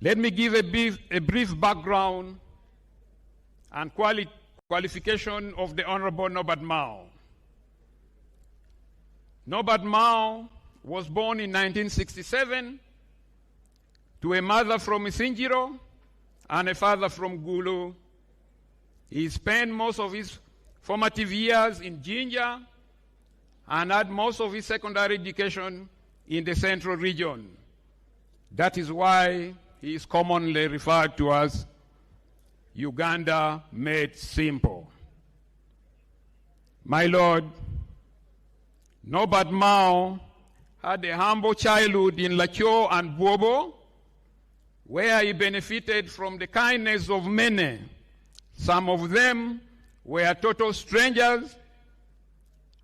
Let me give a brief background and qualification of the Honorable Nobert Mao. Nobert Mao was born in 1967 to a mother from Isinjiro and a father from Gulu. He spent most of his formative years in Jinja and had most of his secondary education in the central region. That is why he is commonly referred to as Uganda made simple. My Lord, Nobert Mao had a humble childhood in Lacho and Bobo, where he benefited from the kindness of many. Some of them were total strangers.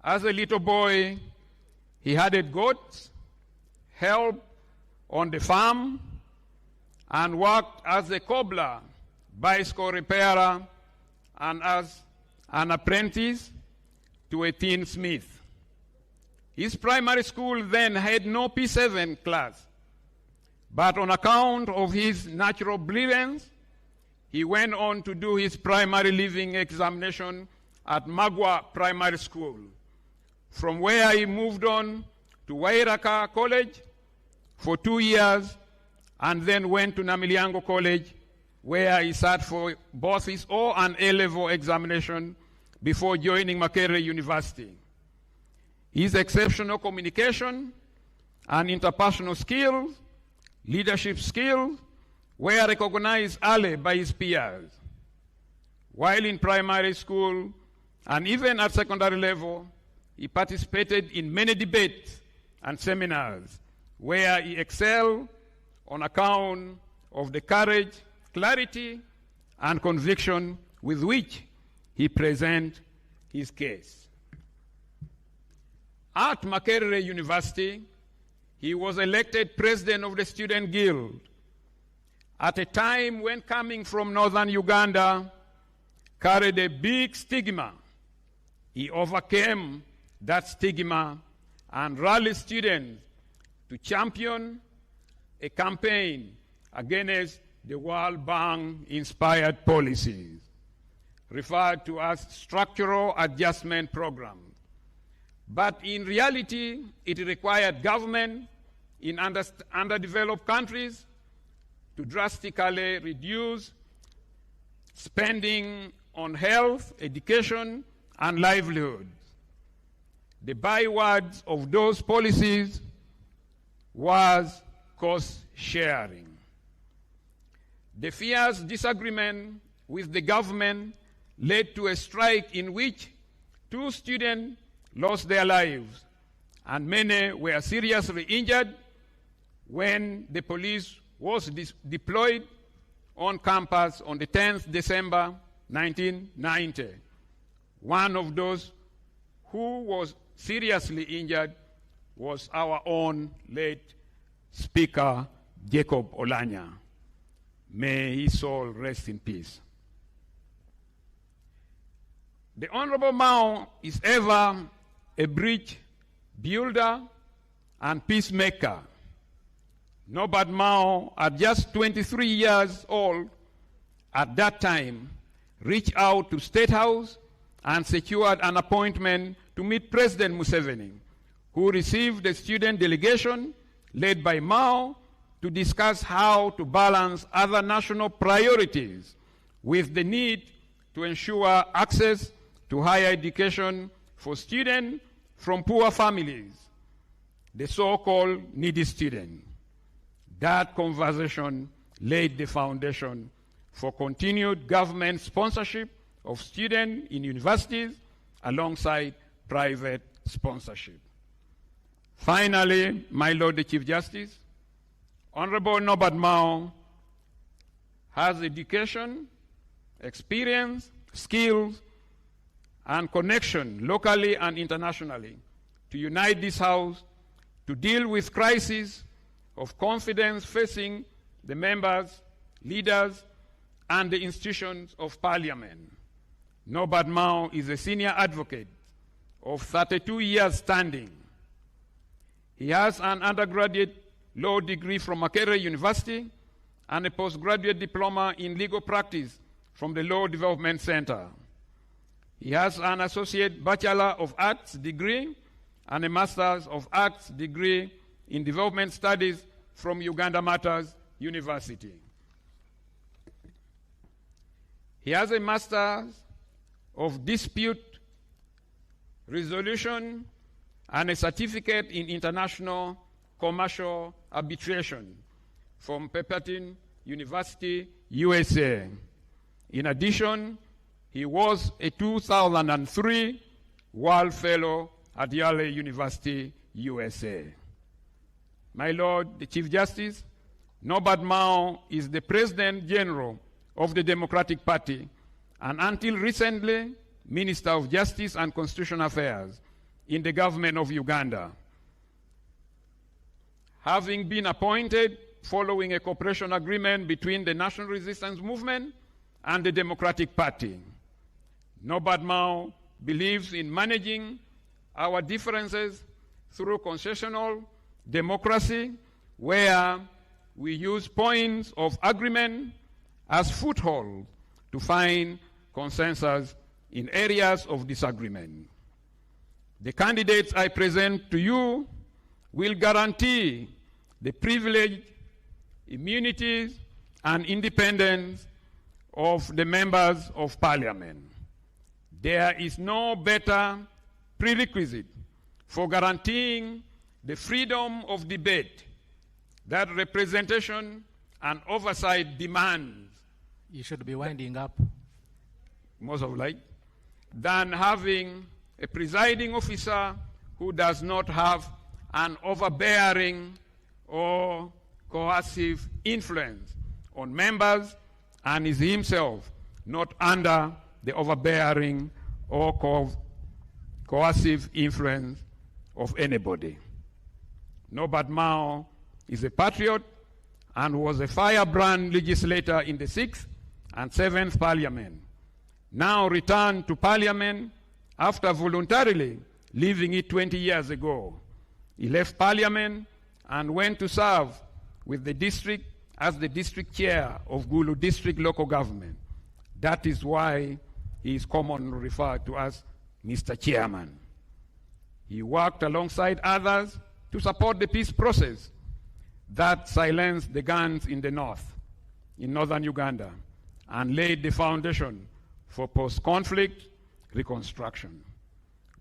As a little boy, he herded goats, helped on the farm, and worked as a cobbler, bicycle repairer, and as an apprentice to a tinsmith. His primary school then had no P7 class, but on account of his natural brilliance, he went on to do his primary leaving examination at Magwa Primary School, from where he moved on to Wairaka College for 2 years, and then went to Namiliango College, where he sat for both his O and A-level examination before joining Makerere University. His exceptional communication and interpersonal skills, leadership skills, were recognized early by his peers. While in primary school and even at secondary level, he participated in many debates and seminars where he excelled on account of the courage, clarity, and conviction with which he presented his case. At Makerere University, he was elected president of the Student Guild at a time when coming from northern Uganda carried a big stigma. He overcame that stigma and rallied students to champion a campaign against the World Bank-inspired policies, referred to as structural adjustment programs. But in reality, it required government in underdeveloped countries to drastically reduce spending on health, education, and livelihoods. The bywords of those policies was cost sharing. The fierce disagreement with the government led to a strike in which 2 students lost their lives and many were seriously injured when the police was deployed on campus on the 10th December 1990. One of those who was seriously injured was our own late Speaker Jacob Olanya. May his soul rest in peace. The Honorable Mao is ever a bridge builder and peacemaker. Nobert Mao, at just 23 years old at that time, reached out to State House and secured an appointment to meet President Museveni, who received a student delegation led by Mao to discuss how to balance other national priorities with the need to ensure access to higher education for students from poor families, the so-called needy students. That conversation laid the foundation for continued government sponsorship of students in universities alongside private sponsorship. Finally, my Lord the Chief Justice, Honorable Nobert Mao has education, experience, skills, and connection locally and internationally to unite this House to deal with crises of confidence facing the members, leaders, and the institutions of Parliament. Nobert Mao is a senior advocate of 32 years standing. He has an undergraduate law degree from Makerere University and a postgraduate diploma in legal practice from the Law Development Center. He has an Associate Bachelor of Arts degree and a Master's of Arts degree in Development Studies from Uganda Matters University. He has a Master's of Dispute Resolution and a Certificate in International Commercial Arbitration from Pepperdine University, USA. In addition, he was a 2003 World Fellow at Yale University, USA. My Lord, the Chief Justice, Nobert Mao is the President General of the Democratic Party and until recently, Minister of Justice and Constitutional Affairs in the government of Uganda. Having been appointed following a cooperation agreement between the National Resistance Movement and the Democratic Party, Nobert Mao believes in managing our differences through concessional democracy, where we use points of agreement as foothold to find consensus in areas of disagreement. The candidates I present to you will guarantee the privilege, immunities, and independence of the members of Parliament. There is no better prerequisite for guaranteeing the freedom of debate that representation and oversight demands. You should be winding up. Most of like, than having a presiding officer who does not have an overbearing or coercive influence on members and is himself not under the overbearing or coercive influence of anybody. Nobert Mao is a patriot and was a firebrand legislator in the 6th and 7th Parliament. Now returned to Parliament after voluntarily leaving it 20 years ago. He left Parliament and went to serve with the district as the district chair of Gulu District Local Government. That is why he is commonly referred to as Mr. Chairman. He worked alongside others to support the peace process that silenced the guns in the north, in northern Uganda, and laid the foundation for post-conflict reconstruction.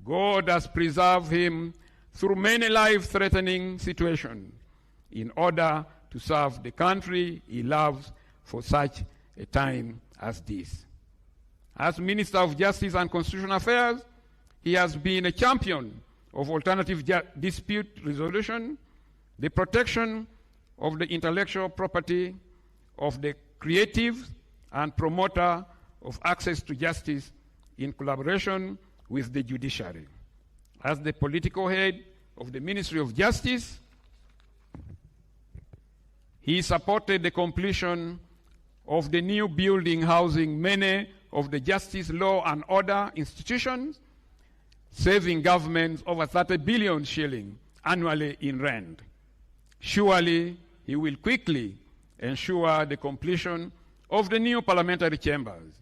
God has preserved him through many life-threatening situations in order to serve the country he loves for such a time as this. As Minister of Justice and Constitutional Affairs, he has been a champion of alternative dispute resolution, the protection of the intellectual property of the creative and promoter of access to justice in collaboration with the judiciary. As the political head of the Ministry of Justice, he supported the completion of the new building housing many of the justice, law, and order institutions, saving governments over 30 billion shillings annually in rent. Surely, he will quickly ensure the completion of the new parliamentary chambers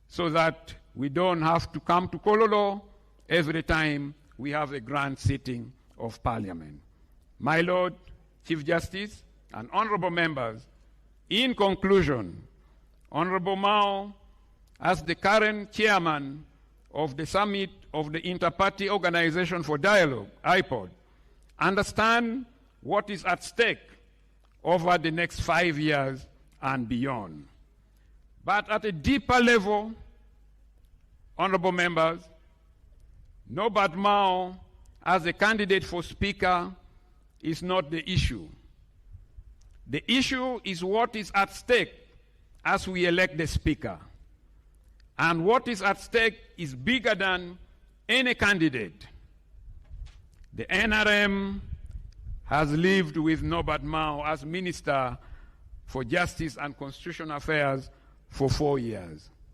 so that we don't have to come to Kololo every time we have a grand sitting of Parliament. My Lord, Chief Justice, and honorable members, in conclusion, Honorable Mao, as the current chairman of the Summit of the Inter-Party Organization for Dialogue, IPOD, understand what is at stake over the next 5 years and beyond. But at a deeper level, honorable members, Nobert Mao as a candidate for Speaker is not the issue. The issue is what is at stake as we elect the Speaker. And what is at stake is bigger than any candidate. The NRM has lived with Nobert Mao as Minister for Justice and Constitutional Affairs for 4 years.